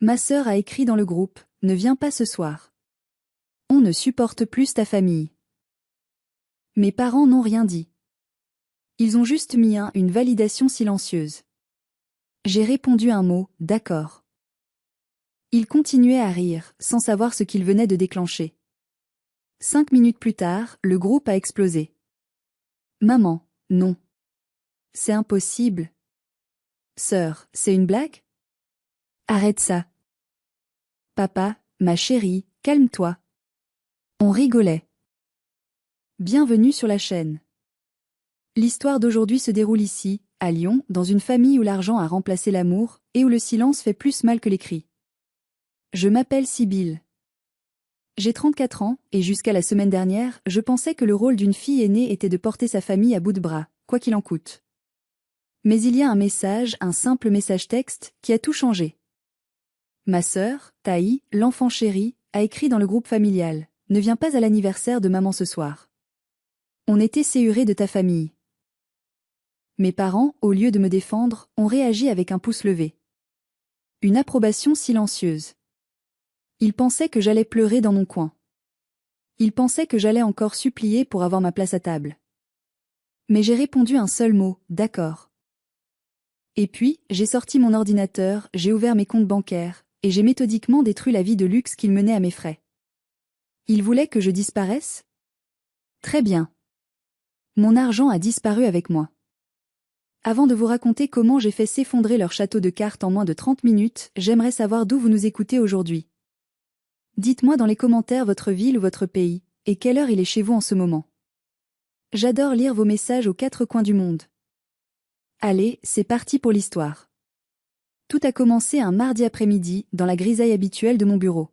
Ma sœur a écrit dans le groupe, ne viens pas ce soir. On ne supporte plus ta famille. Mes parents n'ont rien dit. Ils ont juste mis une validation silencieuse. J'ai répondu un mot, d'accord. Ils continuaient à rire, sans savoir ce qu'ils venaient de déclencher. 5 minutes plus tard, le groupe a explosé. Maman, non. C'est impossible. Sœur, c'est une blague? Arrête ça. Papa, ma chérie, calme-toi. On rigolait. Bienvenue sur la chaîne. L'histoire d'aujourd'hui se déroule ici, à Lyon, dans une famille où l'argent a remplacé l'amour, et où le silence fait plus mal que les cris. Je m'appelle Sibylle. J'ai 34 ans, et jusqu'à la semaine dernière, je pensais que le rôle d'une fille aînée était de porter sa famille à bout de bras, quoi qu'il en coûte. Mais il y a un message, un simple message texte, qui a tout changé. Ma sœur, Taï, l'enfant chéri, a écrit dans le groupe familial, « Ne viens pas à l'anniversaire de maman ce soir. On était séhurés de ta famille. » Mes parents, au lieu de me défendre, ont réagi avec un pouce levé. Une approbation silencieuse. Ils pensaient que j'allais pleurer dans mon coin. Ils pensaient que j'allais encore supplier pour avoir ma place à table. Mais j'ai répondu un seul mot, d'accord. Et puis, j'ai sorti mon ordinateur, j'ai ouvert mes comptes bancaires, et j'ai méthodiquement détruit la vie de luxe qu'ils menaient à mes frais. Ils voulaient que je disparaisse? Très bien. Mon argent a disparu avec moi. Avant de vous raconter comment j'ai fait s'effondrer leur château de cartes en moins de 30 minutes, j'aimerais savoir d'où vous nous écoutez aujourd'hui. Dites-moi dans les commentaires votre ville ou votre pays, et quelle heure il est chez vous en ce moment. J'adore lire vos messages aux 4 coins du monde. Allez, c'est parti pour l'histoire. Tout a commencé un mardi après-midi, dans la grisaille habituelle de mon bureau.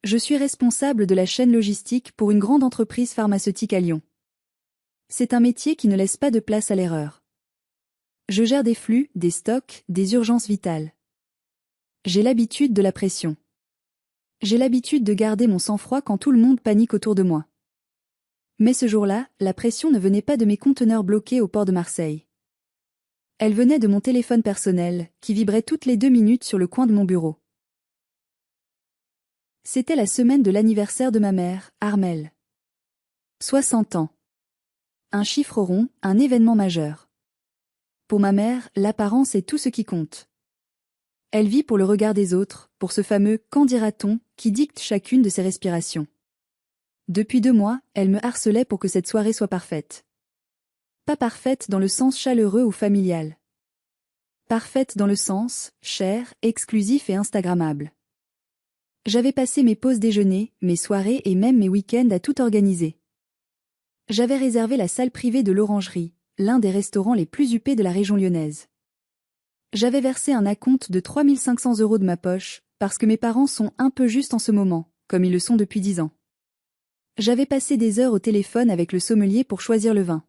Je suis responsable de la chaîne logistique pour une grande entreprise pharmaceutique à Lyon. C'est un métier qui ne laisse pas de place à l'erreur. Je gère des flux, des stocks, des urgences vitales. J'ai l'habitude de la pression. J'ai l'habitude de garder mon sang-froid quand tout le monde panique autour de moi. Mais ce jour-là, la pression ne venait pas de mes conteneurs bloqués au port de Marseille. Elle venait de mon téléphone personnel, qui vibrait toutes les 2 minutes sur le coin de mon bureau. C'était la semaine de l'anniversaire de ma mère, Armelle. 60 ans. Un chiffre rond, un événement majeur. Pour ma mère, l'apparence est tout ce qui compte. Elle vit pour le regard des autres, pour ce fameux « qu'en dira-t-on » qui dicte chacune de ses respirations. Depuis 2 mois, elle me harcelait pour que cette soirée soit parfaite. Pas parfaite dans le sens chaleureux ou familial. Parfaite dans le sens, chère, exclusif et instagrammable. J'avais passé mes pauses déjeuner, mes soirées et même mes week-ends à tout organiser. J'avais réservé la salle privée de l'Orangerie, l'un des restaurants les plus huppés de la région lyonnaise. J'avais versé un acompte de 3 500 € de ma poche, parce que mes parents sont un peu justes en ce moment, comme ils le sont depuis 10 ans. J'avais passé des heures au téléphone avec le sommelier pour choisir le vin.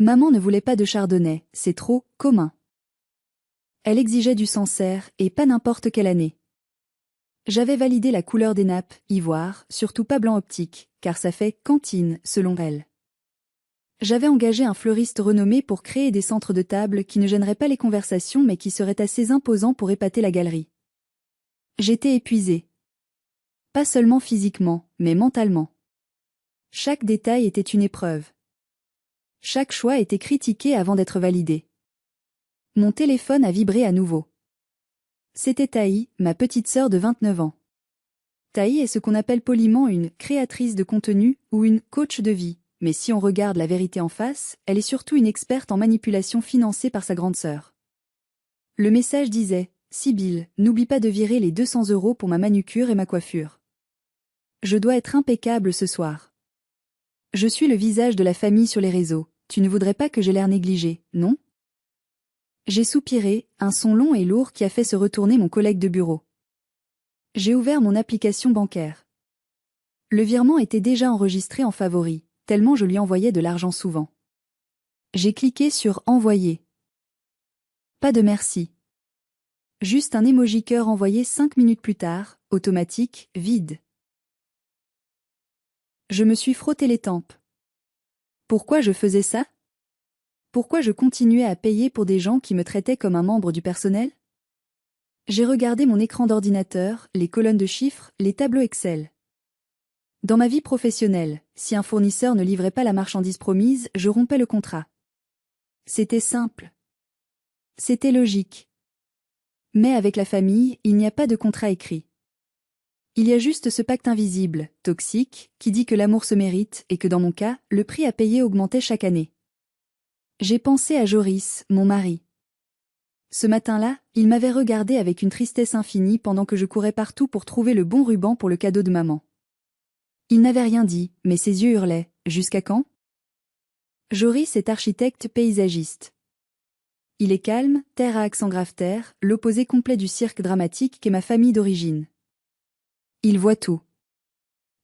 Maman ne voulait pas de chardonnay, c'est trop commun. Elle exigeait du Sancerre, et pas n'importe quelle année. J'avais validé la couleur des nappes, ivoire, surtout pas blanc optique, car ça fait « cantine » selon elle. J'avais engagé un fleuriste renommé pour créer des centres de table qui ne gêneraient pas les conversations mais qui seraient assez imposants pour épater la galerie. J'étais épuisée. Pas seulement physiquement, mais mentalement. Chaque détail était une épreuve. Chaque choix était critiqué avant d'être validé. Mon téléphone a vibré à nouveau. C'était Taï, ma petite sœur de 29 ans. Taï est ce qu'on appelle poliment une créatrice de contenu ou une coach de vie, mais si on regarde la vérité en face, elle est surtout une experte en manipulation financée par sa grande sœur. Le message disait « Sibylle, n'oublie pas de virer les 200 € pour ma manucure et ma coiffure. Je dois être impeccable ce soir. Je suis le visage de la famille sur les réseaux, tu ne voudrais pas que j'ai l'air négligé, non ?» J'ai soupiré, un son long et lourd qui a fait se retourner mon collègue de bureau. J'ai ouvert mon application bancaire. Le virement était déjà enregistré en favori, tellement je lui envoyais de l'argent souvent. J'ai cliqué sur « Envoyer ». Pas de merci. Juste un emoji cœur envoyé 5 minutes plus tard, automatique, vide. Je me suis frotté les tempes. Pourquoi je faisais ça? Pourquoi je continuais à payer pour des gens qui me traitaient comme un membre du personnel? J'ai regardé mon écran d'ordinateur, les colonnes de chiffres, les tableaux Excel. Dans ma vie professionnelle, si un fournisseur ne livrait pas la marchandise promise, je rompais le contrat. C'était simple. C'était logique. Mais avec la famille, il n'y a pas de contrat écrit. Il y a juste ce pacte invisible, toxique, qui dit que l'amour se mérite et que dans mon cas, le prix à payer augmentait chaque année. J'ai pensé à Joris, mon mari. Ce matin-là, il m'avait regardé avec une tristesse infinie pendant que je courais partout pour trouver le bon ruban pour le cadeau de maman. Il n'avait rien dit, mais ses yeux hurlaient. Jusqu'à quand? Joris est architecte paysagiste. Il est calme, terre à accent grave-terre, l'opposé complet du cirque dramatique qu'est ma famille d'origine. Il voit tout.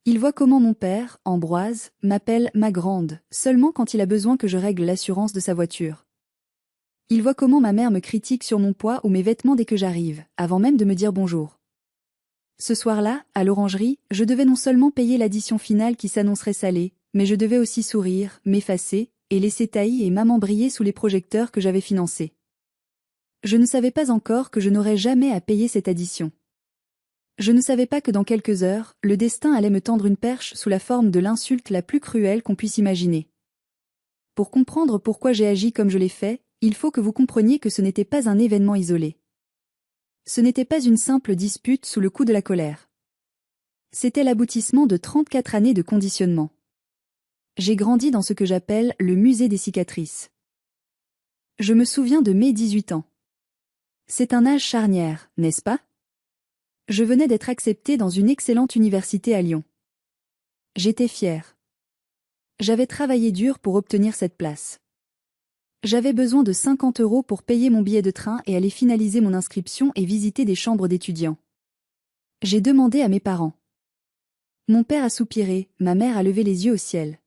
Il voit comment mon père, Ambroise, m'appelle ma grande, seulement quand il a besoin que je règle l'assurance de sa voiture. Il voit comment ma mère me critique sur mon poids ou mes vêtements dès que j'arrive, avant même de me dire bonjour. Ce soir-là, à l'orangerie, je devais non seulement payer l'addition finale qui s'annoncerait salée, mais je devais aussi sourire, m'effacer, et laisser Taï et maman briller sous les projecteurs que j'avais financés. Je ne savais pas encore que je n'aurais jamais à payer cette addition. Je ne savais pas que dans quelques heures, le destin allait me tendre une perche sous la forme de l'insulte la plus cruelle qu'on puisse imaginer. Pour comprendre pourquoi j'ai agi comme je l'ai fait, il faut que vous compreniez que ce n'était pas un événement isolé. Ce n'était pas une simple dispute sous le coup de la colère. C'était l'aboutissement de 34 années de conditionnement. J'ai grandi dans ce que j'appelle le musée des cicatrices. Je me souviens de mes 18 ans. C'est un âge charnière, n'est-ce pas? Je venais d'être acceptée dans une excellente université à Lyon. J'étais fière. J'avais travaillé dur pour obtenir cette place. J'avais besoin de 50 € pour payer mon billet de train et aller finaliser mon inscription et visiter des chambres d'étudiants. J'ai demandé à mes parents. Mon père a soupiré, ma mère a levé les yeux au ciel.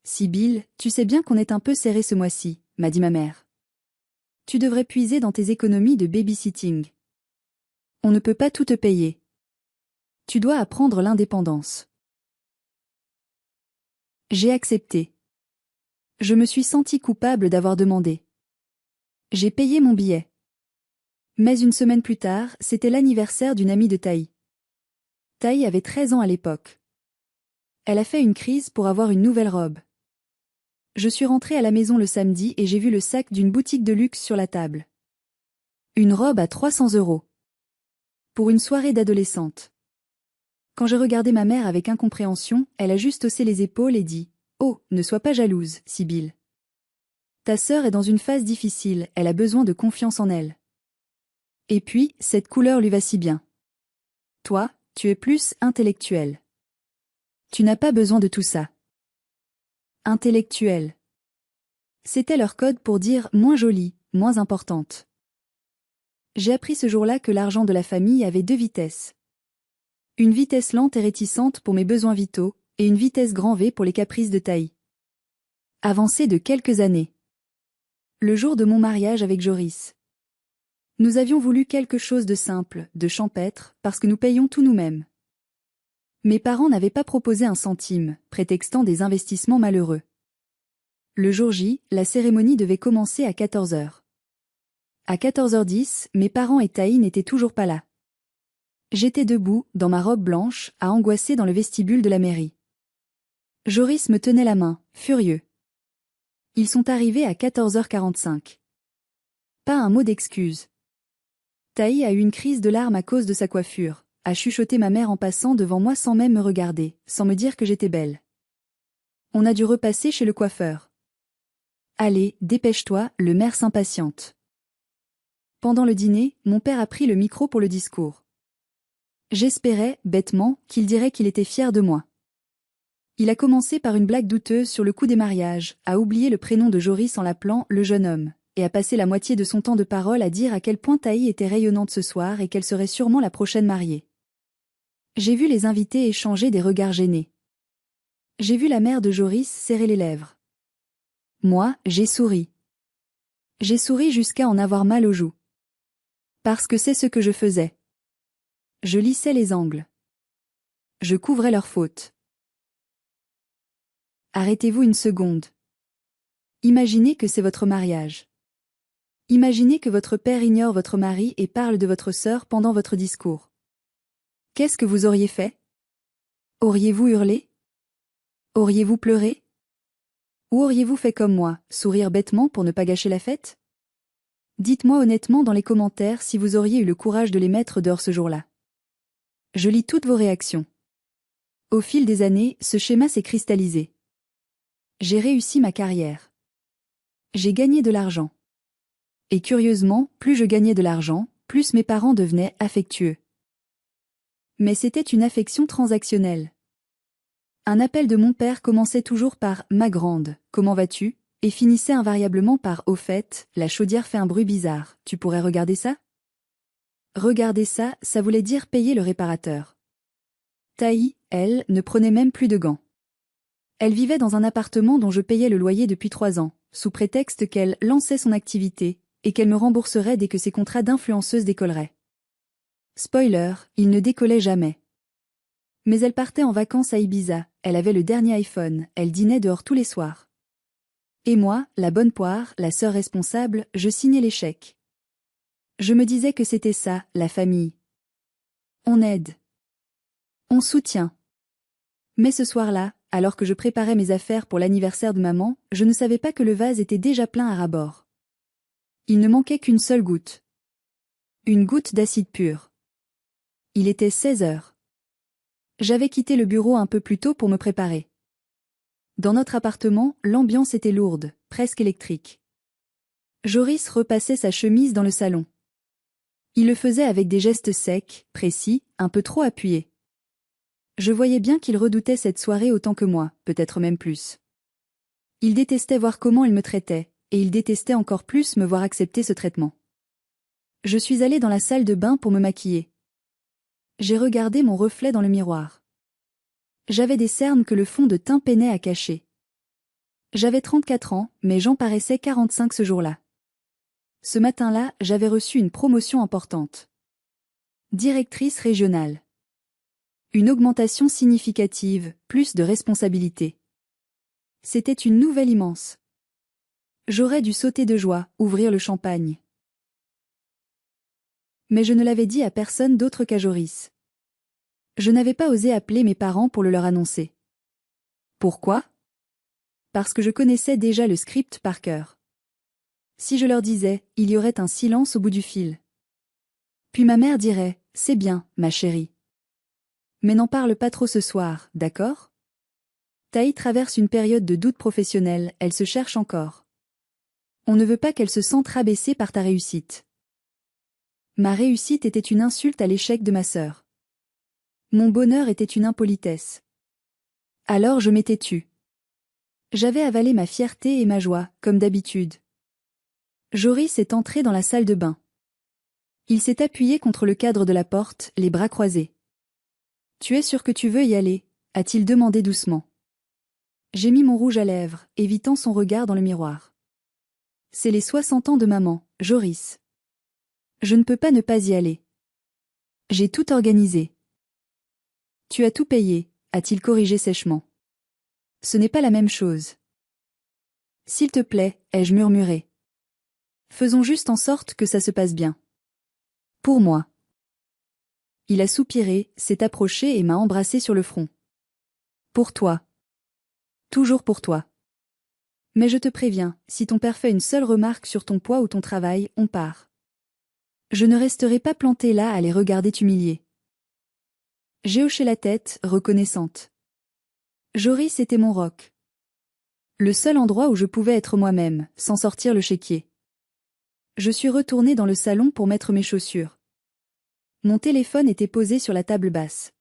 Sibylle, tu sais bien qu'on est un peu serré ce mois-ci, m'a dit ma mère. Tu devrais puiser dans tes économies de babysitting. On ne peut pas tout te payer. Tu dois apprendre l'indépendance. J'ai accepté. Je me suis sentie coupable d'avoir demandé. J'ai payé mon billet. Mais une semaine plus tard, c'était l'anniversaire d'une amie de Taï. Taï avait 13 ans à l'époque. Elle a fait une crise pour avoir une nouvelle robe. Je suis rentrée à la maison le samedi et j'ai vu le sac d'une boutique de luxe sur la table. Une robe à 300 €. Pour une soirée d'adolescente. Quand j'ai regardé ma mère avec incompréhension, elle a juste haussé les épaules et dit « Oh, ne sois pas jalouse, Sibylle. Ta sœur est dans une phase difficile, elle a besoin de confiance en elle. Et puis, cette couleur lui va si bien. Toi, tu es plus intellectuel. Tu n'as pas besoin de tout ça. » Intellectuel. C'était leur code pour dire moins jolie, moins importante. J'ai appris ce jour-là que l'argent de la famille avait deux vitesses. Une vitesse lente et réticente pour mes besoins vitaux, et une vitesse grand V pour les caprices de Taï. Avancée de quelques années. Le jour de mon mariage avec Joris. Nous avions voulu quelque chose de simple, de champêtre, parce que nous payions tout nous-mêmes. Mes parents n'avaient pas proposé un centime, prétextant des investissements malheureux. Le jour J, la cérémonie devait commencer à 14 h. À 14h10, mes parents et Taï n'étaient toujours pas là. J'étais debout, dans ma robe blanche, à angoisser dans le vestibule de la mairie. Joris me tenait la main, furieux. Ils sont arrivés à 14h45. Pas un mot d'excuse. Taï a eu une crise de larmes à cause de sa coiffure, a chuchoté ma mère en passant devant moi sans même me regarder, sans me dire que j'étais belle. On a dû repasser chez le coiffeur. Allez, dépêche-toi, le maire s'impatiente. Pendant le dîner, mon père a pris le micro pour le discours. J'espérais, bêtement, qu'il dirait qu'il était fier de moi. Il a commencé par une blague douteuse sur le coup des mariages, a oublié le prénom de Joris en l'appelant « le jeune homme », et a passé la moitié de son temps de parole à dire à quel point Taï était rayonnante ce soir et qu'elle serait sûrement la prochaine mariée. J'ai vu les invités échanger des regards gênés. J'ai vu la mère de Joris serrer les lèvres. Moi, j'ai souri. J'ai souri jusqu'à en avoir mal aux joues. Parce que c'est ce que je faisais. Je lissais les angles. Je couvrais leurs fautes. Arrêtez-vous une seconde. Imaginez que c'est votre mariage. Imaginez que votre père ignore votre mari et parle de votre sœur pendant votre discours. Qu'est-ce que vous auriez fait? Auriez-vous hurlé? Auriez-vous pleuré? Ou auriez-vous fait comme moi, sourire bêtement pour ne pas gâcher la fête? Dites-moi honnêtement dans les commentaires si vous auriez eu le courage de les mettre dehors ce jour-là. Je lis toutes vos réactions. Au fil des années, ce schéma s'est cristallisé. J'ai réussi ma carrière. J'ai gagné de l'argent. Et curieusement, plus je gagnais de l'argent, plus mes parents devenaient affectueux. Mais c'était une affection transactionnelle. Un appel de mon père commençait toujours par « Ma grande, comment vas-tu ?» et finissait invariablement par « Au fait, la chaudière fait un bruit bizarre, tu pourrais regarder ça ?» Regarder ça, ça voulait dire payer le réparateur. Taï, elle, ne prenait même plus de gants. Elle vivait dans un appartement dont je payais le loyer depuis 3 ans, sous prétexte qu'elle lançait son activité, et qu'elle me rembourserait dès que ses contrats d'influenceuse décolleraient. Spoiler, il ne décollait jamais. Mais elle partait en vacances à Ibiza, elle avait le dernier iPhone, elle dînait dehors tous les soirs. Et moi, la bonne poire, la sœur responsable, je signais les chèques. Je me disais que c'était ça, la famille. On aide. On soutient. Mais ce soir-là, alors que je préparais mes affaires pour l'anniversaire de maman, je ne savais pas que le vase était déjà plein à ras-bord. Il ne manquait qu'une seule goutte. Une goutte d'acide pur. Il était 16 heures. J'avais quitté le bureau un peu plus tôt pour me préparer. Dans notre appartement, l'ambiance était lourde, presque électrique. Joris repassait sa chemise dans le salon. Il le faisait avec des gestes secs, précis, un peu trop appuyés. Je voyais bien qu'il redoutait cette soirée autant que moi, peut-être même plus. Il détestait voir comment il me traitait, et il détestait encore plus me voir accepter ce traitement. Je suis allée dans la salle de bain pour me maquiller. J'ai regardé mon reflet dans le miroir. J'avais des cernes que le fond de teint peinait à cacher. J'avais 34 ans, mais j'en paraissais 45 ce jour-là. Ce matin-là, j'avais reçu une promotion importante. Directrice régionale. Une augmentation significative, plus de responsabilités. C'était une nouvelle immense. J'aurais dû sauter de joie, ouvrir le champagne. Mais je ne l'avais dit à personne d'autre qu'à Joris. Je n'avais pas osé appeler mes parents pour le leur annoncer. Pourquoi? Parce que je connaissais déjà le script par cœur. Si je leur disais, il y aurait un silence au bout du fil. Puis ma mère dirait, c'est bien, ma chérie. Mais n'en parle pas trop ce soir, d'accord? Taï traverse une période de doute professionnel, elle se cherche encore. On ne veut pas qu'elle se sente rabaissée par ta réussite. Ma réussite était une insulte à l'échec de ma sœur. Mon bonheur était une impolitesse. Alors je m'étais tue. J'avais avalé ma fierté et ma joie, comme d'habitude. Joris est entré dans la salle de bain. Il s'est appuyé contre le cadre de la porte, les bras croisés. « Tu es sûr que tu veux y aller ?» a-t-il demandé doucement. J'ai mis mon rouge à lèvres, évitant son regard dans le miroir. C'est les 60 ans de maman, Joris. Je ne peux pas ne pas y aller. J'ai tout organisé. Tu as tout payé, a-t-il corrigé sèchement. Ce n'est pas la même chose. S'il te plaît, ai-je murmuré. Faisons juste en sorte que ça se passe bien. Pour moi. Il a soupiré, s'est approché et m'a embrassé sur le front. Pour toi. Toujours pour toi. Mais je te préviens, si ton père fait une seule remarque sur ton poids ou ton travail, on part. Je ne resterai pas plantée là à les regarder t'humilier. J'ai hoché la tête, reconnaissante. Joris était mon roc. Le seul endroit où je pouvais être moi-même, sans sortir le chéquier. Je suis retournée dans le salon pour mettre mes chaussures. Mon téléphone était posé sur la table basse.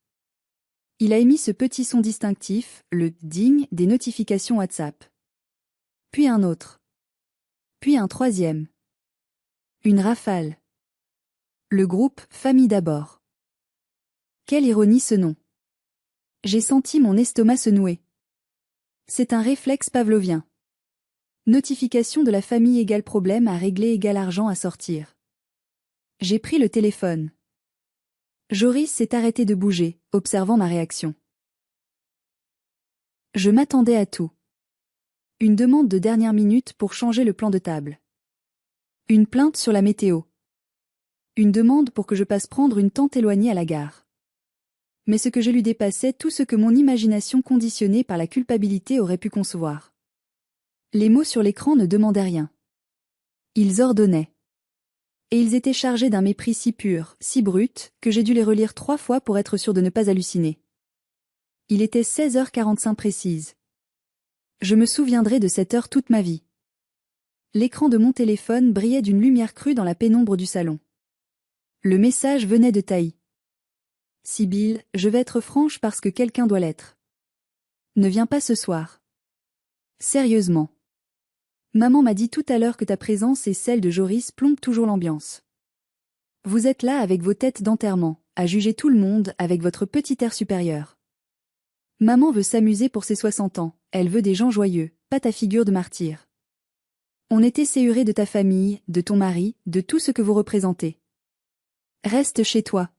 Il a émis ce petit son distinctif, le « ding » des notifications WhatsApp. Puis un autre. Puis un troisième. Une rafale. Le groupe « Famille d'abord ». Quelle ironie ce nom. J'ai senti mon estomac se nouer. C'est un réflexe pavlovien. Notification de la famille égale problème à régler égale argent à sortir. J'ai pris le téléphone. Joris s'est arrêté de bouger, observant ma réaction. Je m'attendais à tout. Une demande de dernière minute pour changer le plan de table. Une plainte sur la météo. Une demande pour que je passe prendre une tante éloignée à la gare. Mais ce que je lui dépassait tout ce que mon imagination conditionnée par la culpabilité aurait pu concevoir. Les mots sur l'écran ne demandaient rien. Ils ordonnaient. Et ils étaient chargés d'un mépris si pur, si brut, que j'ai dû les relire 3 fois pour être sûr de ne pas halluciner. Il était 16h45 précise. Je me souviendrai de cette heure toute ma vie. L'écran de mon téléphone brillait d'une lumière crue dans la pénombre du salon. Le message venait de Taï. Sibylle, je vais être franche parce que quelqu'un doit l'être. Ne viens pas ce soir. Sérieusement. Maman m'a dit tout à l'heure que ta présence et celle de Joris plombent toujours l'ambiance. Vous êtes là avec vos têtes d'enterrement, à juger tout le monde avec votre petit air supérieur. Maman veut s'amuser pour ses 60 ans, elle veut des gens joyeux, pas ta figure de martyr. On est esséuré de ta famille, de ton mari, de tout ce que vous représentez. Reste chez toi.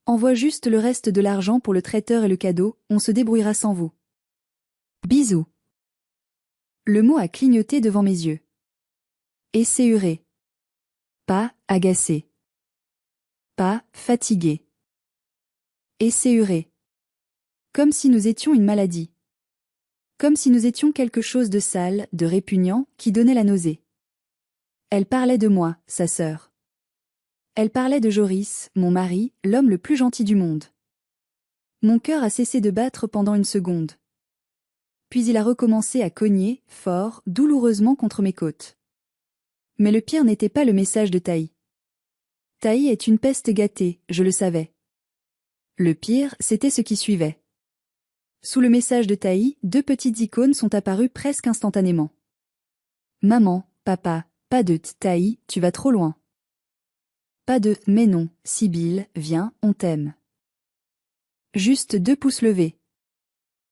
Envoie juste le reste de l'argent pour le traiteur et le cadeau, on se débrouillera sans vous. Bisous. Le mot a clignoté devant mes yeux. Esséuré. Pas agacé. Pas fatigué. Esséuré. Comme si nous étions une maladie. Comme si nous étions quelque chose de sale, de répugnant, qui donnait la nausée. Elle parlait de moi, sa sœur. Elle parlait de Joris, mon mari, l'homme le plus gentil du monde. Mon cœur a cessé de battre pendant une seconde. Puis il a recommencé à cogner, fort, douloureusement contre mes côtes. Mais le pire n'était pas le message de Taï. Taï est une peste gâtée, je le savais. Le pire, c'était ce qui suivait. Sous le message de Taï, 2 petites icônes sont apparues presque instantanément. Maman, papa, pas de Taï, tu vas trop loin. Pas de mais non, Sibylle, viens, on t'aime. Juste 2 pouces levés.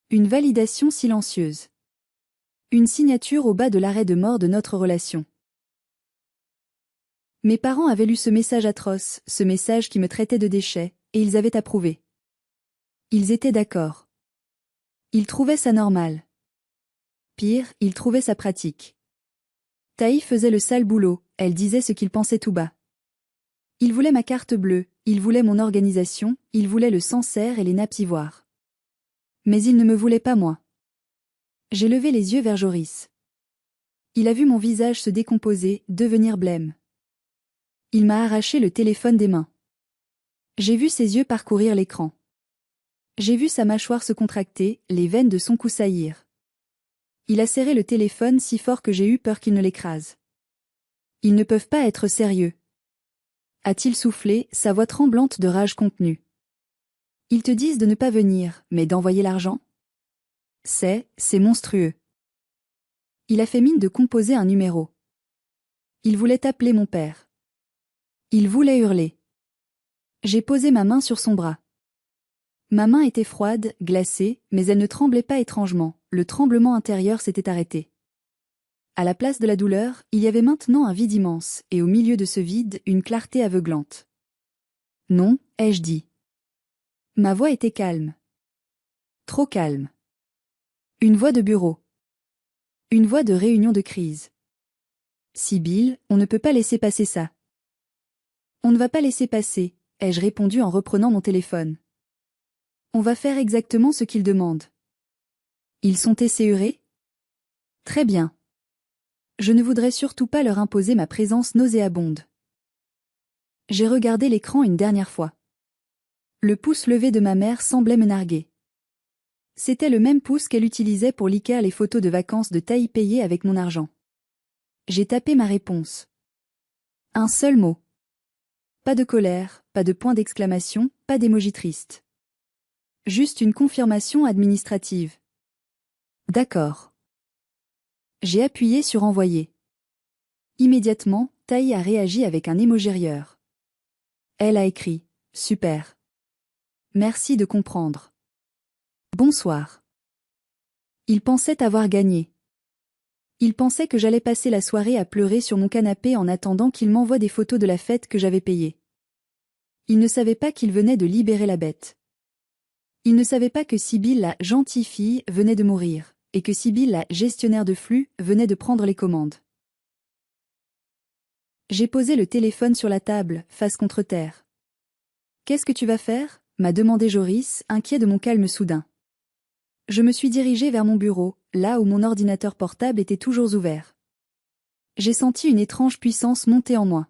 Une validation silencieuse. Une signature au bas de l'arrêt de mort de notre relation. Mes parents avaient lu ce message atroce, ce message qui me traitait de déchet, et ils avaient approuvé. Ils étaient d'accord. Ils trouvaient ça normal. Pire, ils trouvaient ça pratique. Taï faisait le sale boulot, elle disait ce qu'il pensait tout bas. Il voulait ma carte bleue, il voulait mon organisation, il voulait le Sancerre et les nappes ivoires. Mais il ne me voulait pas moi. J'ai levé les yeux vers Joris. Il a vu mon visage se décomposer, devenir blême. Il m'a arraché le téléphone des mains. J'ai vu ses yeux parcourir l'écran. J'ai vu sa mâchoire se contracter, les veines de son cou saillir. Il a serré le téléphone si fort que j'ai eu peur qu'il ne l'écrase. Ils ne peuvent pas être sérieux. A-t-il soufflé, sa voix tremblante de rage contenue. Ils te disent de ne pas venir, mais d'envoyer l'argent? C'est monstrueux. Il a fait mine de composer un numéro. Il voulait appeler mon père. Il voulait hurler. J'ai posé ma main sur son bras. Ma main était froide, glacée, mais elle ne tremblait pas étrangement, le tremblement intérieur s'était arrêté. À la place de la douleur, il y avait maintenant un vide immense, et au milieu de ce vide, une clarté aveuglante. Non, ai-je dit. Ma voix était calme. Trop calme. Une voix de bureau. Une voix de réunion de crise. Sibylle, on ne peut pas laisser passer ça. On ne va pas laisser passer, ai-je répondu en reprenant mon téléphone. On va faire exactement ce qu'ils demandent. Ils sont esséurés? Très bien. Je ne voudrais surtout pas leur imposer ma présence nauséabonde. J'ai regardé l'écran une dernière fois. Le pouce levé de ma mère semblait me narguer. C'était le même pouce qu'elle utilisait pour liquer les photos de vacances de Taï payées avec mon argent. J'ai tapé ma réponse. Un seul mot. Pas de colère, pas de point d'exclamation, pas d'émoji triste. Juste une confirmation administrative. D'accord. J'ai appuyé sur envoyer. Immédiatement, Taï a réagi avec un émoji rieur. Elle a écrit « Super. Merci de comprendre. Bonsoir. » Il pensait avoir gagné. Il pensait que j'allais passer la soirée à pleurer sur mon canapé en attendant qu'il m'envoie des photos de la fête que j'avais payée. Il ne savait pas qu'il venait de libérer la bête. Il ne savait pas que Sibylle, la gentille fille, venait de mourir, et que Sibylle, la gestionnaire de flux, venait de prendre les commandes. J'ai posé le téléphone sur la table, face contre terre. Qu'est-ce que tu vas faire? M'a demandé Joris, inquiet de mon calme soudain. Je me suis dirigé vers mon bureau, là où mon ordinateur portable était toujours ouvert. J'ai senti une étrange puissance monter en moi.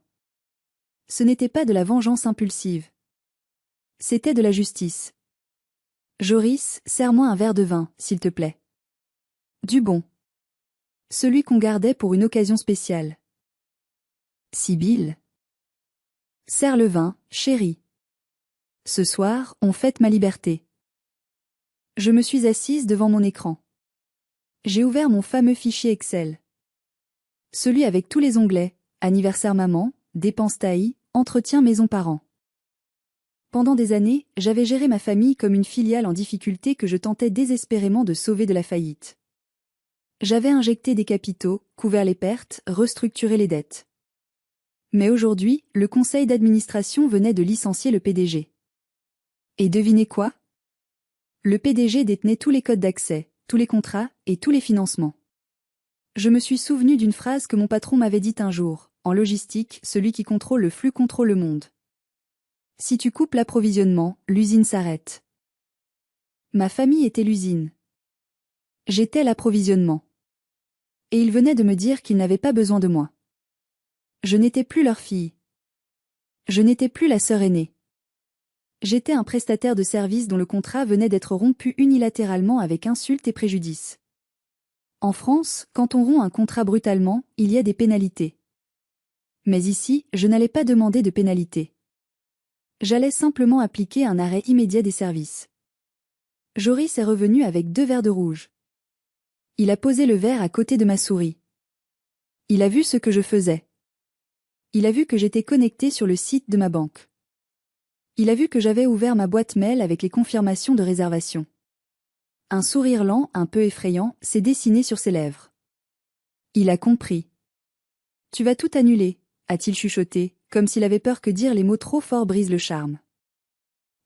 Ce n'était pas de la vengeance impulsive. C'était de la justice. Joris, serre-moi un verre de vin, s'il te plaît. Du bon. Celui qu'on gardait pour une occasion spéciale. Sibylle. Serre le vin, chérie. Ce soir, on fête ma liberté. Je me suis assise devant mon écran. J'ai ouvert mon fameux fichier Excel. Celui avec tous les onglets, anniversaire maman, dépenses taillis, entretien maison parents. Pendant des années, j'avais géré ma famille comme une filiale en difficulté que je tentais désespérément de sauver de la faillite. J'avais injecté des capitaux, couvert les pertes, restructuré les dettes. Mais aujourd'hui, le conseil d'administration venait de licencier le PDG. Et devinez quoi? Le PDG détenait tous les codes d'accès, tous les contrats et tous les financements. Je me suis souvenu d'une phrase que mon patron m'avait dite un jour. En logistique, celui qui contrôle le flux contrôle le monde. Si tu coupes l'approvisionnement, l'usine s'arrête. Ma famille était l'usine. J'étais l'approvisionnement. Et ils venaient de me dire qu'ils n'avaient pas besoin de moi. Je n'étais plus leur fille. Je n'étais plus la sœur aînée. J'étais un prestataire de service dont le contrat venait d'être rompu unilatéralement avec insultes et préjudices. En France, quand on rompt un contrat brutalement, il y a des pénalités. Mais ici, je n'allais pas demander de pénalité. J'allais simplement appliquer un arrêt immédiat des services. Joris est revenu avec 2 verres de rouge. Il a posé le verre à côté de ma souris. Il a vu ce que je faisais. Il a vu que j'étais connecté sur le site de ma banque. Il a vu que j'avais ouvert ma boîte mail avec les confirmations de réservation. Un sourire lent, un peu effrayant, s'est dessiné sur ses lèvres. Il a compris. Tu vas tout annuler, a-t-il chuchoté, comme s'il avait peur que dire les mots trop forts brise le charme.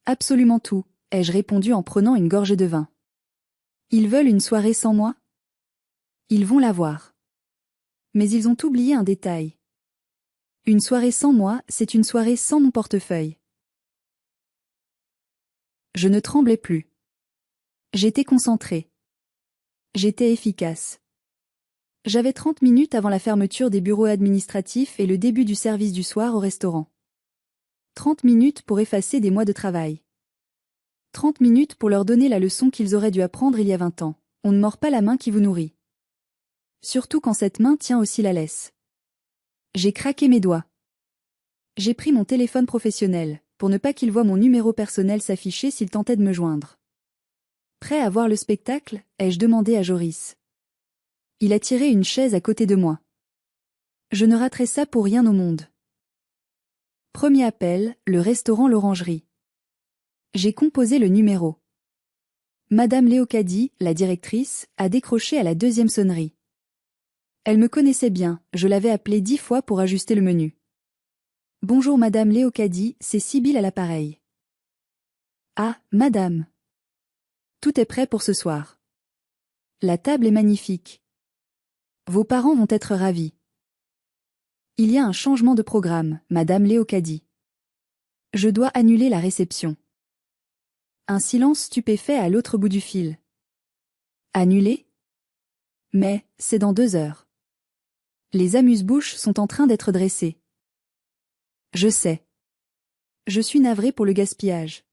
Absolument tout, ai-je répondu en prenant une gorgée de vin. Ils veulent une soirée sans moi? Ils vont l'avoir. Mais ils ont oublié un détail. Une soirée sans moi, c'est une soirée sans mon portefeuille. Je ne tremblais plus. J'étais concentré. J'étais efficace. J'avais 30 minutes avant la fermeture des bureaux administratifs et le début du service du soir au restaurant. 30 minutes pour effacer des mois de travail. 30 minutes pour leur donner la leçon qu'ils auraient dû apprendre il y a 20 ans. On ne mord pas la main qui vous nourrit. Surtout quand cette main tient aussi la laisse. J'ai craqué mes doigts. J'ai pris mon téléphone professionnel, pour ne pas qu'il voie mon numéro personnel s'afficher s'il tentait de me joindre. Prêt à voir le spectacle, ai-je demandé à Joris. Il a tiré une chaise à côté de moi. Je ne raterai ça pour rien au monde. Premier appel, le restaurant L'Orangerie. J'ai composé le numéro. Madame Léocadie, la directrice, a décroché à la 2e sonnerie. Elle me connaissait bien, je l'avais appelée 10 fois pour ajuster le menu. Bonjour Madame Léocadie, c'est Sibylle à l'appareil. Ah, Madame. Tout est prêt pour ce soir. La table est magnifique. Vos parents vont être ravis. Il y a un changement de programme, Madame Léocadie. Je dois annuler la réception. Un silence stupéfait à l'autre bout du fil. Annuler? Mais, c'est dans 2 heures. Les amuse-bouches sont en train d'être dressées. Je sais. Je suis navrée pour le gaspillage.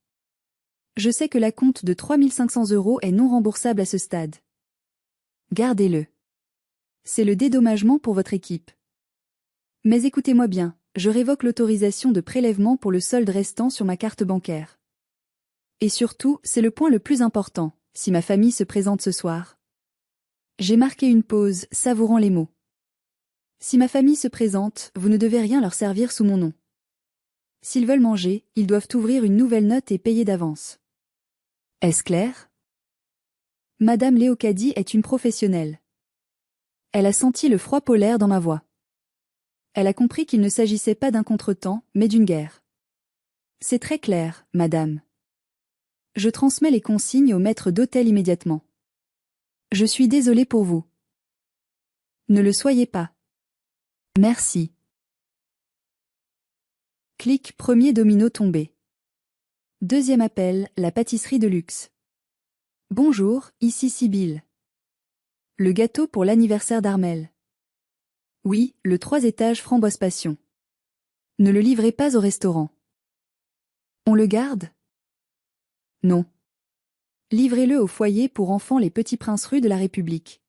Je sais que l'acompte de 3 500 € est non remboursable à ce stade. Gardez-le. C'est le dédommagement pour votre équipe. Mais écoutez-moi bien, je révoque l'autorisation de prélèvement pour le solde restant sur ma carte bancaire. Et surtout, c'est le point le plus important, si ma famille se présente ce soir. J'ai marqué une pause, savourant les mots. Si ma famille se présente, vous ne devez rien leur servir sous mon nom. S'ils veulent manger, ils doivent ouvrir une nouvelle note et payer d'avance. Est-ce clair? Madame Léocadie est une professionnelle. Elle a senti le froid polaire dans ma voix. Elle a compris qu'il ne s'agissait pas d'un contretemps, mais d'une guerre. C'est très clair, madame. Je transmets les consignes au maître d'hôtel immédiatement. Je suis désolée pour vous. Ne le soyez pas. Merci. Clic, premier domino tombé. Deuxième appel, la pâtisserie de luxe. Bonjour, ici Sibylle. Le gâteau pour l'anniversaire d'Armel. Oui, le 3 étages framboise passion. Ne le livrez pas au restaurant. On le garde? Non. Livrez-le au foyer pour enfants les Petits Princes rue de la République.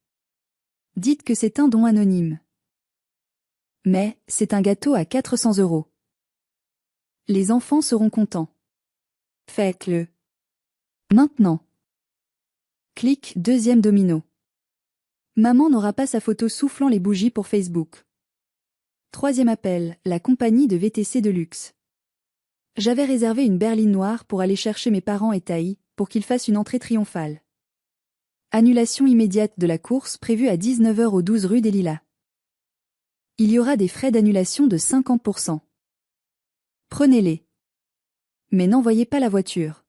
Dites que c'est un don anonyme. Mais, c'est un gâteau à 400 €. Les enfants seront contents. Faites-le. Maintenant. Clic, deuxième domino. Maman n'aura pas sa photo soufflant les bougies pour Facebook. Troisième appel, la compagnie de VTC de luxe. J'avais réservé une berline noire pour aller chercher mes parents et Taï, pour qu'ils fassent une entrée triomphale. Annulation immédiate de la course prévue à 19 h au 12 rue des Lilas. Il y aura des frais d'annulation de 50%. Prenez-les. Mais n'envoyez pas la voiture.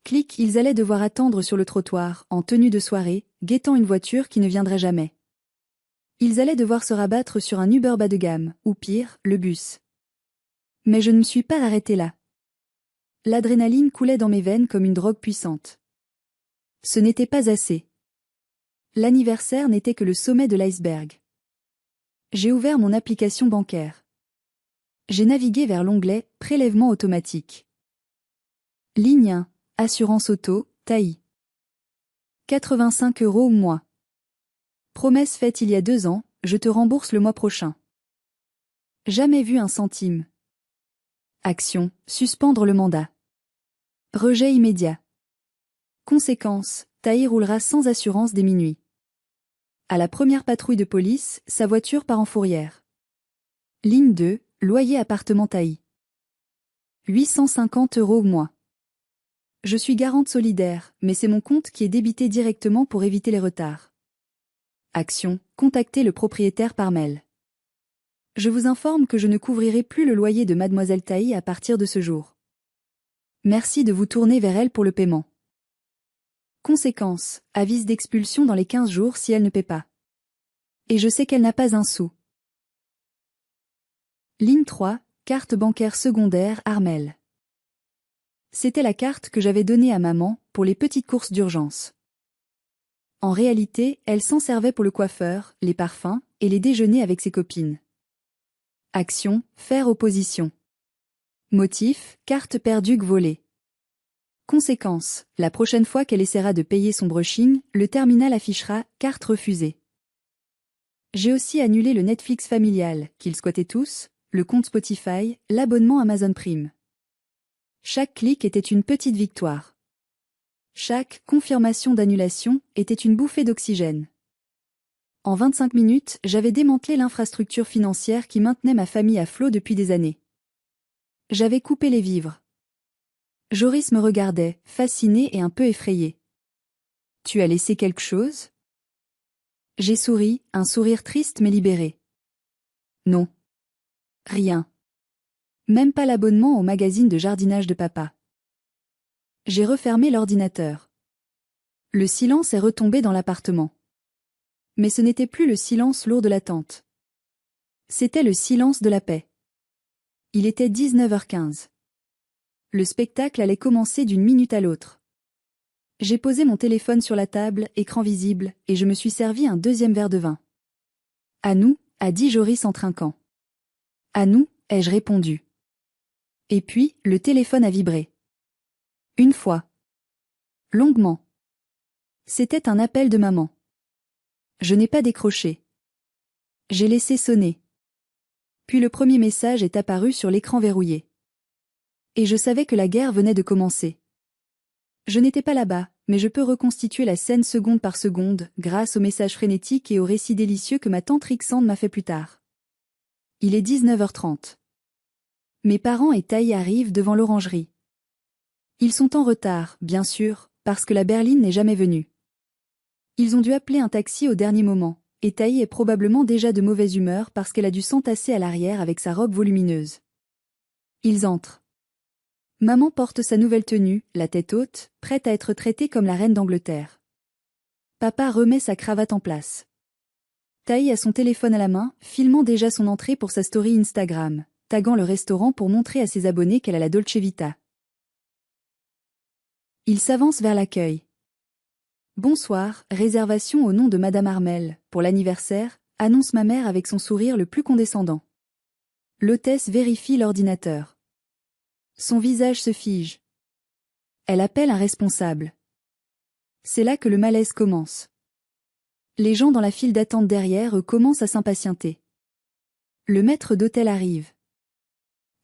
Clic, ils allaient devoir attendre sur le trottoir, en tenue de soirée, guettant une voiture qui ne viendrait jamais. Ils allaient devoir se rabattre sur un Uber bas de gamme, ou pire, le bus. Mais je ne me suis pas arrêtée là. L'adrénaline coulait dans mes veines comme une drogue puissante. Ce n'était pas assez. L'anniversaire n'était que le sommet de l'iceberg. J'ai ouvert mon application bancaire. J'ai navigué vers l'onglet « Prélèvement automatique ». Ligne 1, assurance auto, Taï. 85 € mois. Promesse faite il y a 2 ans, je te rembourse le mois prochain. Jamais vu un centime. Action, suspendre le mandat. Rejet immédiat. Conséquence, Taï roulera sans assurance dès minuit. À la première patrouille de police, sa voiture part en fourrière. Ligne 2, loyer appartement Taï. 850 € mois. Je suis garante solidaire, mais c'est mon compte qui est débité directement pour éviter les retards. Action, contacter le propriétaire par mail. Je vous informe que je ne couvrirai plus le loyer de Mademoiselle Taï à partir de ce jour. Merci de vous tourner vers elle pour le paiement. Conséquence, avis d'expulsion dans les 15 jours si elle ne paie pas. Et je sais qu'elle n'a pas un sou. Ligne 3, carte bancaire secondaire Armel. C'était la carte que j'avais donnée à maman pour les petites courses d'urgence. En réalité, elle s'en servait pour le coiffeur, les parfums et les déjeuners avec ses copines. Action, faire opposition. Motif, carte perdue volée. Conséquence, la prochaine fois qu'elle essaiera de payer son brushing, le terminal affichera « carte refusée ». J'ai aussi annulé le Netflix familial, qu'ils squattaient tous, le compte Spotify, l'abonnement Amazon Prime. Chaque clic était une petite victoire. Chaque confirmation d'annulation était une bouffée d'oxygène. En 25 minutes, j'avais démantelé l'infrastructure financière qui maintenait ma famille à flot depuis des années. J'avais coupé les vivres. Joris me regardait, fasciné et un peu effrayé. « Tu as laissé quelque chose ?» J'ai souri, un sourire triste mais libéré. Non. Rien. Même pas l'abonnement au magazine de jardinage de papa. J'ai refermé l'ordinateur. Le silence est retombé dans l'appartement. Mais ce n'était plus le silence lourd de l'attente. C'était le silence de la paix. Il était 19h15. Le spectacle allait commencer d'une minute à l'autre. J'ai posé mon téléphone sur la table, écran visible, et je me suis servi un deuxième verre de vin. « À nous » a dit Joris en trinquant. « À nous » ai-je répondu. Et puis, le téléphone a vibré. Une fois. Longuement. C'était un appel de maman. Je n'ai pas décroché. J'ai laissé sonner. Puis le premier message est apparu sur l'écran verrouillé. Et je savais que la guerre venait de commencer. Je n'étais pas là-bas, mais je peux reconstituer la scène seconde par seconde, grâce aux messages frénétiques et aux récits délicieux que ma tante Rixande m'a fait plus tard. Il est 19h30. Mes parents et Taï arrivent devant l'orangerie. Ils sont en retard, bien sûr, parce que la berline n'est jamais venue. Ils ont dû appeler un taxi au dernier moment, et Taï est probablement déjà de mauvaise humeur parce qu'elle a dû s'entasser à l'arrière avec sa robe volumineuse. Ils entrent. Maman porte sa nouvelle tenue, la tête haute, prête à être traitée comme la reine d'Angleterre. Papa remet sa cravate en place. Taï a son téléphone à la main, filmant déjà son entrée pour sa story Instagram. taguant le restaurant pour montrer à ses abonnés qu'elle a la Dolce Vita. Il s'avance vers l'accueil. Bonsoir, réservation au nom de Madame Armel, pour l'anniversaire, annonce ma mère avec son sourire le plus condescendant. L'hôtesse vérifie l'ordinateur. Son visage se fige. Elle appelle un responsable. C'est là que le malaise commence. Les gens dans la file d'attente derrière eux commencent à s'impatienter. Le maître d'hôtel arrive.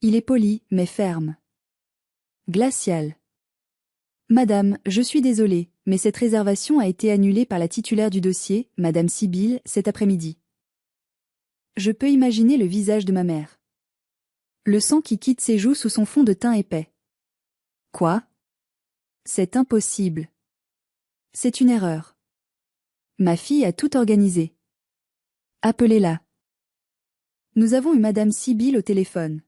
Il est poli, mais ferme. Glacial. Madame, je suis désolé, mais cette réservation a été annulée par la titulaire du dossier, Madame Sibylle, cet après-midi. Je peux imaginer le visage de ma mère. Le sang qui quitte ses joues sous son fond de teint épais. Quoi? C'est impossible. C'est une erreur. Ma fille a tout organisé. Appelez-la. Nous avons eu Madame Sibylle au téléphone.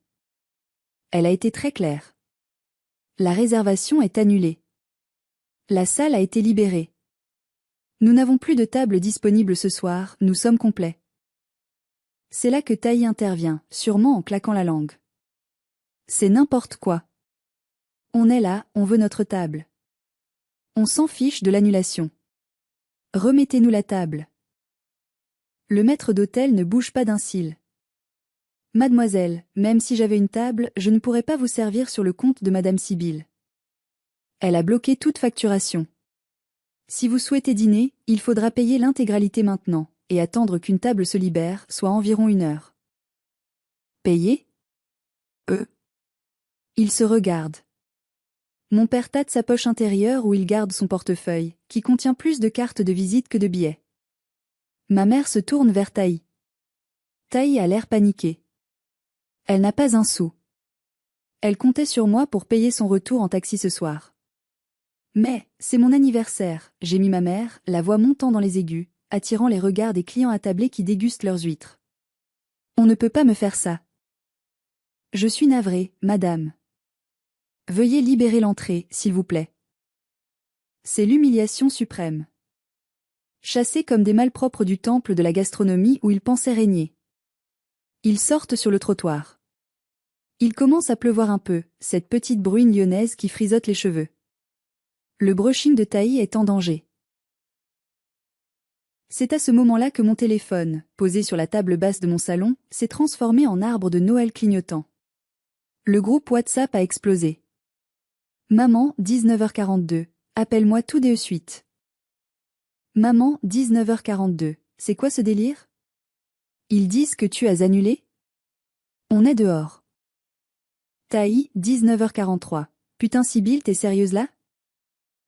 Elle a été très claire. La réservation est annulée. La salle a été libérée. Nous n'avons plus de table disponible ce soir, nous sommes complets. C'est là que Taï intervient, sûrement en claquant la langue. C'est n'importe quoi. On est là, on veut notre table. On s'en fiche de l'annulation. Remettez-nous la table. Le maître d'hôtel ne bouge pas d'un cil. Mademoiselle, même si j'avais une table, je ne pourrais pas vous servir sur le compte de Madame Sibylle. Elle a bloqué toute facturation. Si vous souhaitez dîner, il faudra payer l'intégralité maintenant, et attendre qu'une table se libère, soit environ 1 heure. Payer? Il se regarde. Mon père tâte sa poche intérieure où il garde son portefeuille, qui contient plus de cartes de visite que de billets. Ma mère se tourne vers Taï. Taï a l'air paniquée. Elle n'a pas un sou. Elle comptait sur moi pour payer son retour en taxi ce soir. Mais, c'est mon anniversaire, gémit ma mère, la voix montant dans les aigus, attirant les regards des clients attablés qui dégustent leurs huîtres. On ne peut pas me faire ça. Je suis navrée, madame. Veuillez libérer l'entrée, s'il vous plaît. C'est l'humiliation suprême. Chassés comme des malpropres du temple de la gastronomie où ils pensaient régner. Ils sortent sur le trottoir. Il commence à pleuvoir un peu, cette petite bruine lyonnaise qui frisote les cheveux. Le brushing de Taï est en danger. C'est à ce moment-là que mon téléphone, posé sur la table basse de mon salon, s'est transformé en arbre de Noël clignotant. Le groupe WhatsApp a explosé. Maman, 19h42. Appelle-moi tout de suite. Maman, 19h42. C'est quoi ce délire? Ils disent que tu as annulé? On est dehors. Taï, 19h43. Putain Sibylle, t'es sérieuse là?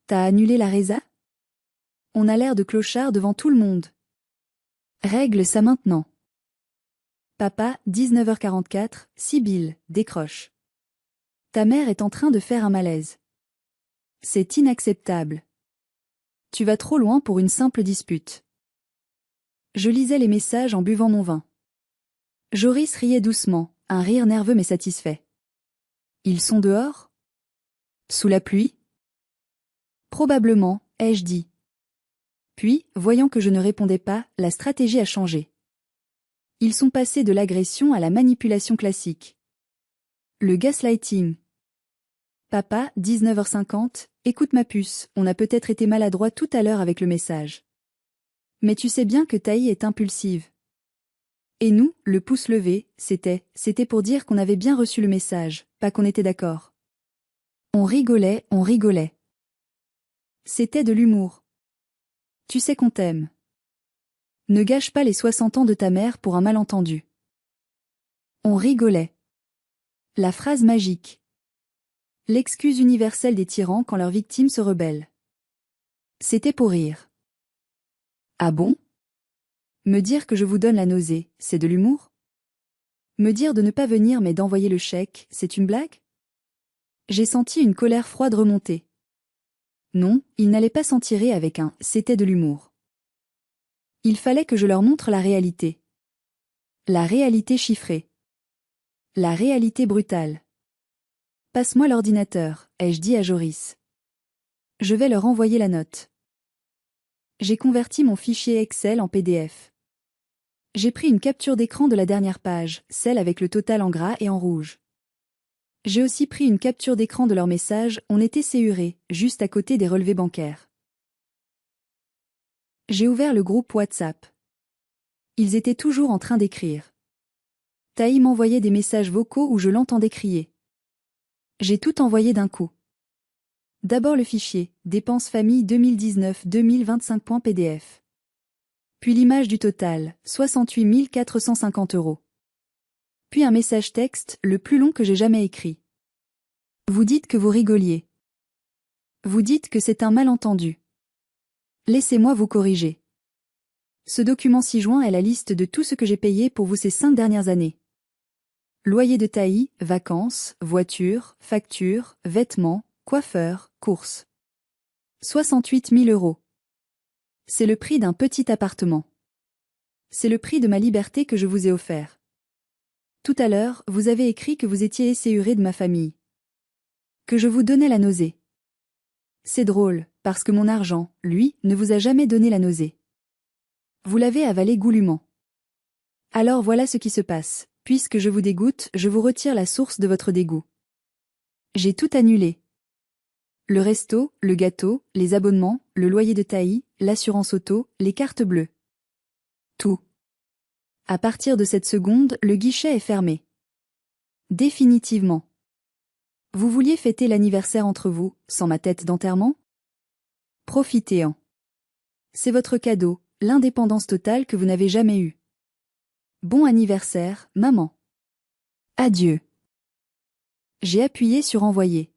T'as annulé la résa? On a l'air de clochard devant tout le monde. Règle ça maintenant. Papa, 19h44, Sibylle, décroche. Ta mère est en train de faire un malaise. C'est inacceptable. Tu vas trop loin pour une simple dispute. Je lisais les messages en buvant mon vin. Joris riait doucement, un rire nerveux mais satisfait. Ils sont dehors? Sous la pluie? Probablement, ai-je dit. Puis, voyant que je ne répondais pas, la stratégie a changé. Ils sont passés de l'agression à la manipulation classique. Le gaslighting. Papa, 19h50, écoute ma puce, on a peut-être été maladroit tout à l'heure avec le message. Mais tu sais bien que Taï est impulsive. Et nous, le pouce levé, c'était pour dire qu'on avait bien reçu le message, pas qu'on était d'accord. On rigolait, on rigolait. C'était de l'humour. Tu sais qu'on t'aime. Ne gâche pas les 60 ans de ta mère pour un malentendu. On rigolait. La phrase magique. L'excuse universelle des tyrans quand leurs victimes se rebellent. C'était pour rire. Ah bon? Me dire que je vous donne la nausée, c'est de l'humour? Me dire de ne pas venir mais d'envoyer le chèque, c'est une blague? J'ai senti une colère froide remonter. Non, ils n'allaient pas s'en tirer avec un « c'était de l'humour ». Il fallait que je leur montre la réalité. La réalité chiffrée. La réalité brutale. Passe-moi l'ordinateur, ai-je dit à Joris. Je vais leur envoyer la note. J'ai converti mon fichier Excel en PDF. J'ai pris une capture d'écran de la dernière page, celle avec le total en gras et en rouge. J'ai aussi pris une capture d'écran de leur message, on était CURé, juste à côté des relevés bancaires. J'ai ouvert le groupe WhatsApp. Ils étaient toujours en train d'écrire. Taï m'envoyait des messages vocaux où je l'entendais crier. J'ai tout envoyé d'un coup. D'abord le fichier, dépenses famille 2019-2025.pdf. Puis l'image du total, 68 450 €. Puis un message texte, le plus long que j'ai jamais écrit. Vous dites que vous rigoliez. Vous dites que c'est un malentendu. Laissez-moi vous corriger. Ce document ci-joint est la liste de tout ce que j'ai payé pour vous ces 5 dernières années. Loyer de Taï, vacances, voiture, factures, vêtements, coiffeur, courses. 68 000 €. C'est le prix d'un petit appartement. C'est le prix de ma liberté que je vous ai offert. Tout à l'heure, vous avez écrit que vous étiez esséuré de ma famille. Que je vous donnais la nausée. C'est drôle, parce que mon argent, lui, ne vous a jamais donné la nausée. Vous l'avez avalé goulûment. Alors voilà ce qui se passe. Puisque je vous dégoûte, je vous retire la source de votre dégoût. J'ai tout annulé. Le resto, le gâteau, les abonnements, le loyer de Taï, l'assurance auto, les cartes bleues. Tout. À partir de cette seconde, le guichet est fermé. Définitivement. Vous vouliez fêter l'anniversaire entre vous, sans ma tête d'enterrement? Profitez-en. C'est votre cadeau, l'indépendance totale que vous n'avez jamais eue. Bon anniversaire, maman. Adieu. J'ai appuyé sur envoyer.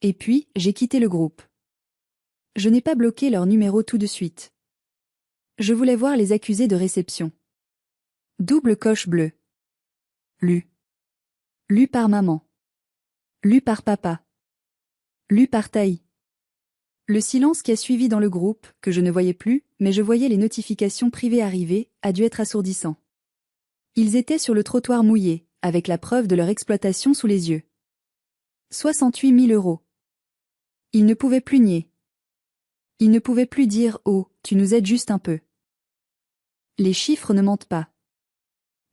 Et puis, j'ai quitté le groupe. Je n'ai pas bloqué leur numéro tout de suite. Je voulais voir les accusés de réception. Double coche bleue. Lu. Lu par maman. Lu par papa. Lu par Taï. Le silence qui a suivi dans le groupe, que je ne voyais plus, mais je voyais les notifications privées arriver, a dû être assourdissant. Ils étaient sur le trottoir mouillé, avec la preuve de leur exploitation sous les yeux. 68 000 €. Ils ne pouvaient plus nier. Ils ne pouvaient plus dire « Oh, tu nous aides juste un peu ». Les chiffres ne mentent pas.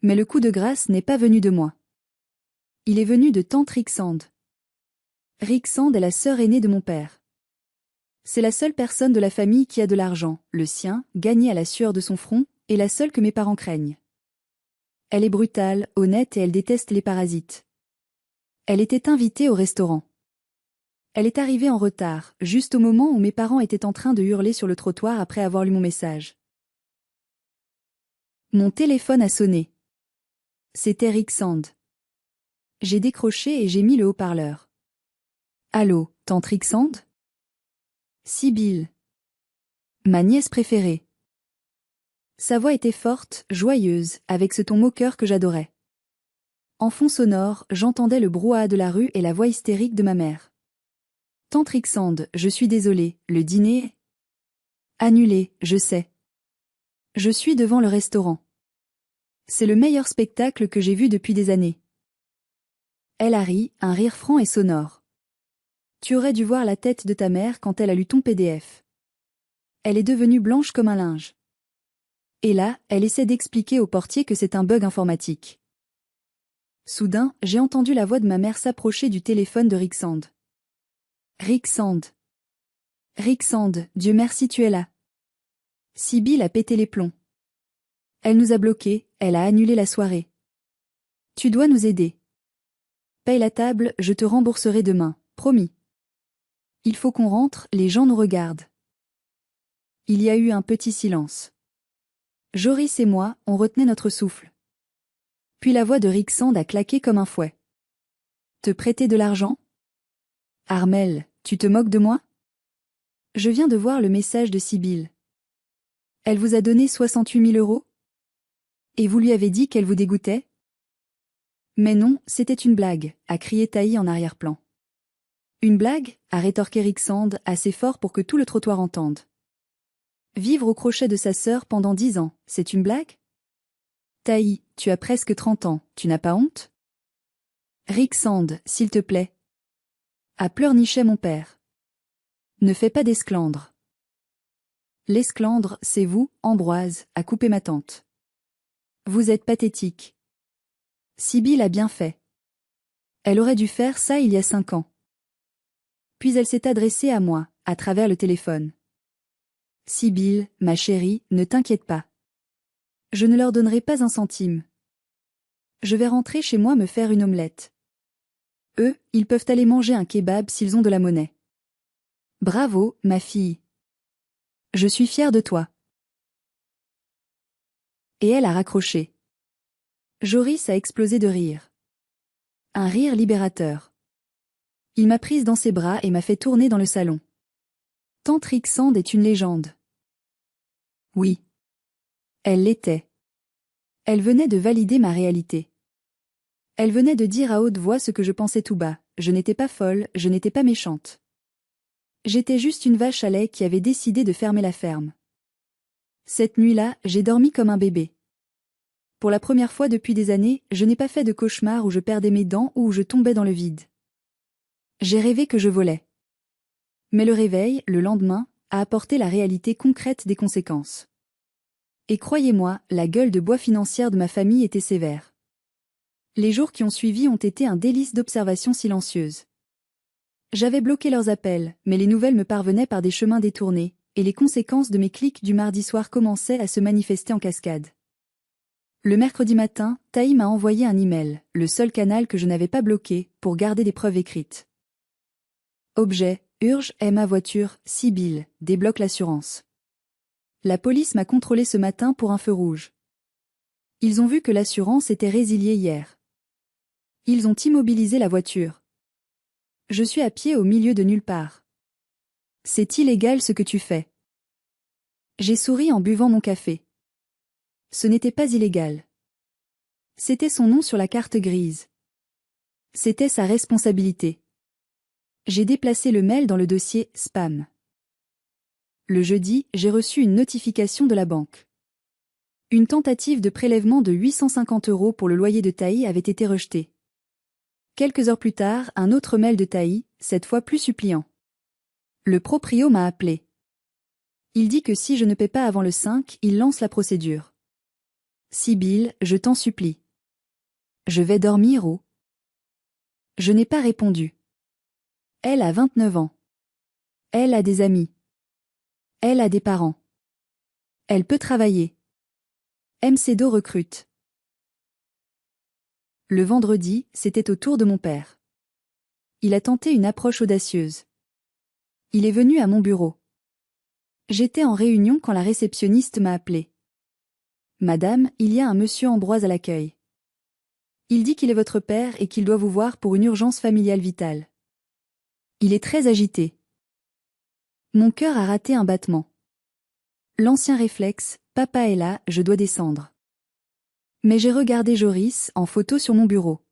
Mais le coup de grâce n'est pas venu de moi. Il est venu de tante Rixande. Rixande est la sœur aînée de mon père. C'est la seule personne de la famille qui a de l'argent, le sien, gagné à la sueur de son front, et la seule que mes parents craignent. Elle est brutale, honnête et elle déteste les parasites. Elle était invitée au restaurant. Elle est arrivée en retard, juste au moment où mes parents étaient en train de hurler sur le trottoir après avoir lu mon message. Mon téléphone a sonné. C'était Rixande. J'ai décroché et j'ai mis le haut-parleur. Allô, tante Rixande? Sibylle. Ma nièce préférée. Sa voix était forte, joyeuse, avec ce ton moqueur que j'adorais. En fond sonore, j'entendais le brouhaha de la rue et la voix hystérique de ma mère. Tante Rixande, je suis désolée, le dîner... Annulé, je sais. Je suis devant le restaurant. C'est le meilleur spectacle que j'ai vu depuis des années. Elle a ri, un rire franc et sonore. Tu aurais dû voir la tête de ta mère quand elle a lu ton PDF. Elle est devenue blanche comme un linge. Et là, elle essaie d'expliquer au portier que c'est un bug informatique. Soudain, j'ai entendu la voix de ma mère s'approcher du téléphone de Rixande. Rixande. Rixande, Dieu merci tu es là. Sibylle a pété les plombs. Elle nous a bloqués, elle a annulé la soirée. Tu dois nous aider. Paye la table, je te rembourserai demain, promis. Il faut qu'on rentre, les gens nous regardent. Il y a eu un petit silence. Joris et moi, on retenait notre souffle. Puis la voix de Rixande a claqué comme un fouet. Te prêter de l'argent? Armelle, tu te moques de moi? Je viens de voir le message de Sibylle. Elle vous a donné 68 000 €? Et vous lui avez dit qu'elle vous dégoûtait? Mais non, c'était une blague, a crié Taï en arrière-plan. Une blague, a rétorqué Rixande, assez fort pour que tout le trottoir entende. Vivre au crochet de sa sœur pendant 10 ans, c'est une blague? Taï, tu as presque 30 ans, tu n'as pas honte? Rixande, s'il te plaît. A pleurnichait mon père. Ne fais pas d'esclandre. L'esclandre, c'est vous, Ambroise, a coupé ma tante. Vous êtes pathétique. Sibylle a bien fait. Elle aurait dû faire ça il y a 5 ans. Puis elle s'est adressée à moi, à travers le téléphone. Sibylle, ma chérie, ne t'inquiète pas. Je ne leur donnerai pas un centime. Je vais rentrer chez moi me faire une omelette. Eux, ils peuvent aller manger un kebab s'ils ont de la monnaie. Bravo, ma fille. Je suis fière de toi. Et elle a raccroché. Joris a explosé de rire. Un rire libérateur. Il m'a prise dans ses bras et m'a fait tourner dans le salon. Tante Rixande est une légende. Oui. Elle l'était. Elle venait de valider ma réalité. Elle venait de dire à haute voix ce que je pensais tout bas. Je n'étais pas folle, je n'étais pas méchante. J'étais juste une vache à lait qui avait décidé de fermer la ferme. Cette nuit-là, j'ai dormi comme un bébé. Pour la première fois depuis des années, je n'ai pas fait de cauchemar où je perdais mes dents ou où je tombais dans le vide. J'ai rêvé que je volais. Mais le réveil, le lendemain, a apporté la réalité concrète des conséquences. Et croyez-moi, la gueule de bois financière de ma famille était sévère. Les jours qui ont suivi ont été un délice d'observation silencieuse. J'avais bloqué leurs appels, mais les nouvelles me parvenaient par des chemins détournés, et les conséquences de mes clics du mardi soir commençaient à se manifester en cascade. Le mercredi matin, Taï m'a envoyé un email, le seul canal que je n'avais pas bloqué, pour garder des preuves écrites. Objet, urge, est ma voiture, Sibylle, débloque l'assurance. La police m'a contrôlé ce matin pour un feu rouge. Ils ont vu que l'assurance était résiliée hier. Ils ont immobilisé la voiture. Je suis à pied au milieu de nulle part. C'est illégal ce que tu fais. J'ai souri en buvant mon café. Ce n'était pas illégal. C'était son nom sur la carte grise. C'était sa responsabilité. J'ai déplacé le mail dans le dossier « Spam ». Le jeudi, j'ai reçu une notification de la banque. Une tentative de prélèvement de 850 € pour le loyer de Taï avait été rejetée. Quelques heures plus tard, un autre mail de Taï, cette fois plus suppliant. Le proprio m'a appelé. Il dit que si je ne paie pas avant le 5, il lance la procédure. Sibylle, je t'en supplie. Je vais dormir ou? Je n'ai pas répondu. Elle a 29 ans. Elle a des amis. Elle a des parents. Elle peut travailler. MCDO recrute. Le vendredi, c'était au tour de mon père. Il a tenté une approche audacieuse. Il est venu à mon bureau. J'étais en réunion quand la réceptionniste m'a appelé. Madame, il y a un monsieur Ambroise à l'accueil. Il dit qu'il est votre père et qu'il doit vous voir pour une urgence familiale vitale. Il est très agité. Mon cœur a raté un battement. L'ancien réflexe, papa est là, je dois descendre. Mais j'ai regardé Joris en photo sur mon bureau.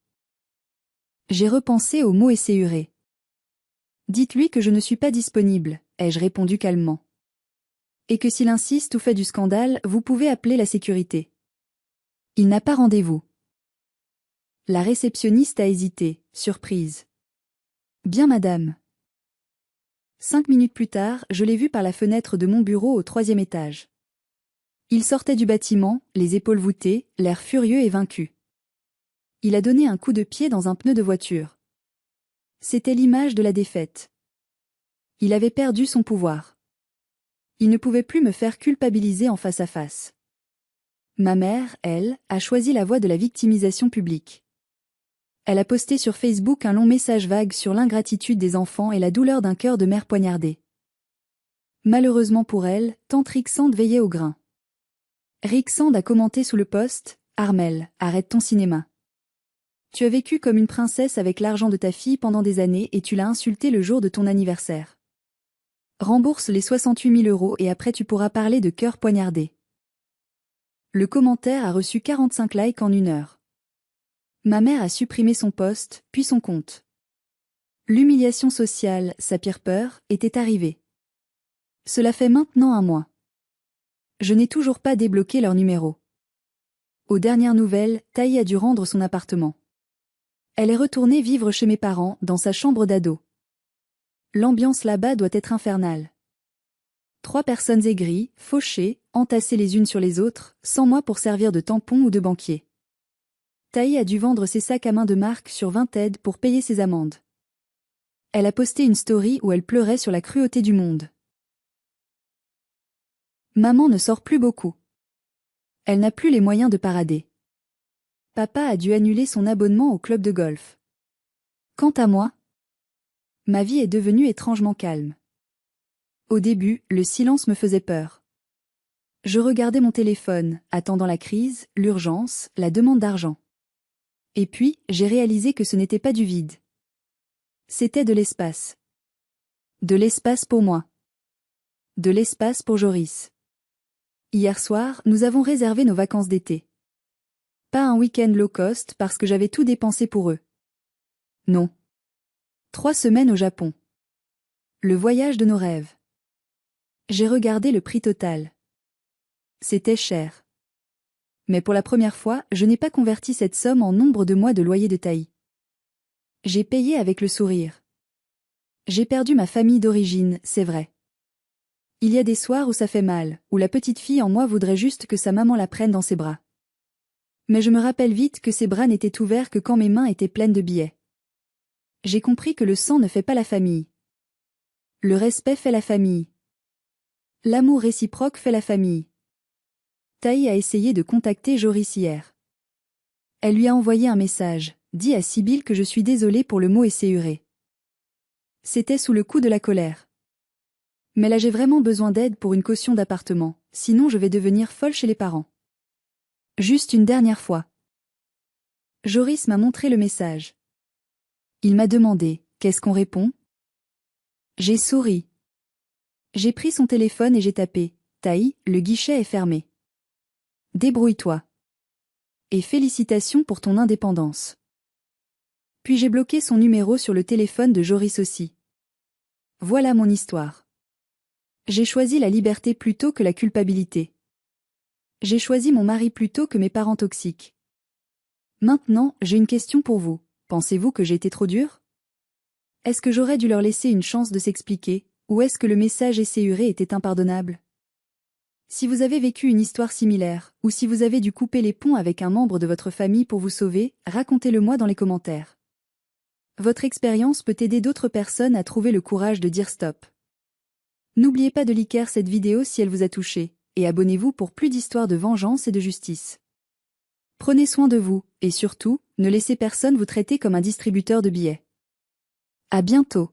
J'ai repensé aux mots esséurés. Dites-lui que je ne suis pas disponible, ai-je répondu calmement. Et que s'il insiste ou fait du scandale, vous pouvez appeler la sécurité. Il n'a pas rendez-vous. La réceptionniste a hésité, surprise. Bien madame. 5 minutes plus tard, je l'ai vu par la fenêtre de mon bureau au 3e étage. Il sortait du bâtiment, les épaules voûtées, l'air furieux et vaincu. Il a donné un coup de pied dans un pneu de voiture. C'était l'image de la défaite. Il avait perdu son pouvoir. Il ne pouvait plus me faire culpabiliser en face à face. Ma mère, elle, a choisi la voie de la victimisation publique. Elle a posté sur Facebook un long message vague sur l'ingratitude des enfants et la douleur d'un cœur de mère poignardé. Malheureusement pour elle, tante Rixande veillait au grain. Rixande a commenté sous le post « Armelle, arrête ton cinéma. Tu as vécu comme une princesse avec l'argent de ta fille pendant des années et tu l'as insultée le jour de ton anniversaire. Rembourse les 68 000 € et après tu pourras parler de cœur poignardé. » Le commentaire a reçu 45 likes en 1 heure. Ma mère a supprimé son post, puis son compte. L'humiliation sociale, sa pire peur, était arrivée. Cela fait maintenant 1 mois. Je n'ai toujours pas débloqué leur numéro. Aux dernières nouvelles, Taï a dû rendre son appartement. Elle est retournée vivre chez mes parents, dans sa chambre d'ado. L'ambiance là-bas doit être infernale. 3 personnes aigries, fauchées, entassées les unes sur les autres, sans moi pour servir de tampon ou de banquier. Taï a dû vendre ses sacs à main de marque sur Vinted pour payer ses amendes. Elle a posté une story où elle pleurait sur la cruauté du monde. Maman ne sort plus beaucoup. Elle n'a plus les moyens de parader. Papa a dû annuler son abonnement au club de golf. Quant à moi, ma vie est devenue étrangement calme. Au début, le silence me faisait peur. Je regardais mon téléphone, attendant la crise, l'urgence, la demande d'argent. Et puis, j'ai réalisé que ce n'était pas du vide. C'était de l'espace. De l'espace pour moi. De l'espace pour Joris. Hier soir, nous avons réservé nos vacances d'été. Pas un week-end low cost parce que j'avais tout dépensé pour eux. Non. 3 semaines au Japon. Le voyage de nos rêves. J'ai regardé le prix total. C'était cher. Mais pour la première fois, je n'ai pas converti cette somme en nombre de mois de loyer de Taï. J'ai payé avec le sourire. J'ai perdu ma famille d'origine, c'est vrai. Il y a des soirs où ça fait mal, où la petite fille en moi voudrait juste que sa maman la prenne dans ses bras. Mais je me rappelle vite que ses bras n'étaient ouverts que quand mes mains étaient pleines de billets. J'ai compris que le sang ne fait pas la famille. Le respect fait la famille. L'amour réciproque fait la famille. Taï a essayé de contacter Joris hier. Elle lui a envoyé un message, dit à Sibylle que je suis désolée pour le mot esséuré. C'était sous le coup de la colère. Mais là j'ai vraiment besoin d'aide pour une caution d'appartement, sinon je vais devenir folle chez les parents. Juste une dernière fois. Joris m'a montré le message. Il m'a demandé, qu'est-ce qu'on répond? J'ai souri. J'ai pris son téléphone et j'ai tapé, Taï, le guichet est fermé. Débrouille-toi. Et félicitations pour ton indépendance. Puis j'ai bloqué son numéro sur le téléphone de Joris aussi. Voilà mon histoire. J'ai choisi la liberté plutôt que la culpabilité. J'ai choisi mon mari plutôt que mes parents toxiques. Maintenant, j'ai une question pour vous. Pensez-vous que j'ai été trop dure? Est-ce que j'aurais dû leur laisser une chance de s'expliquer, ou est-ce que le message esséuré était impardonnable? Si vous avez vécu une histoire similaire, ou si vous avez dû couper les ponts avec un membre de votre famille pour vous sauver, racontez-le-moi dans les commentaires. Votre expérience peut aider d'autres personnes à trouver le courage de dire stop. N'oubliez pas de liker cette vidéo si elle vous a touché, et abonnez-vous pour plus d'histoires de vengeance et de justice. Prenez soin de vous, et surtout, ne laissez personne vous traiter comme un distributeur de billets. À bientôt.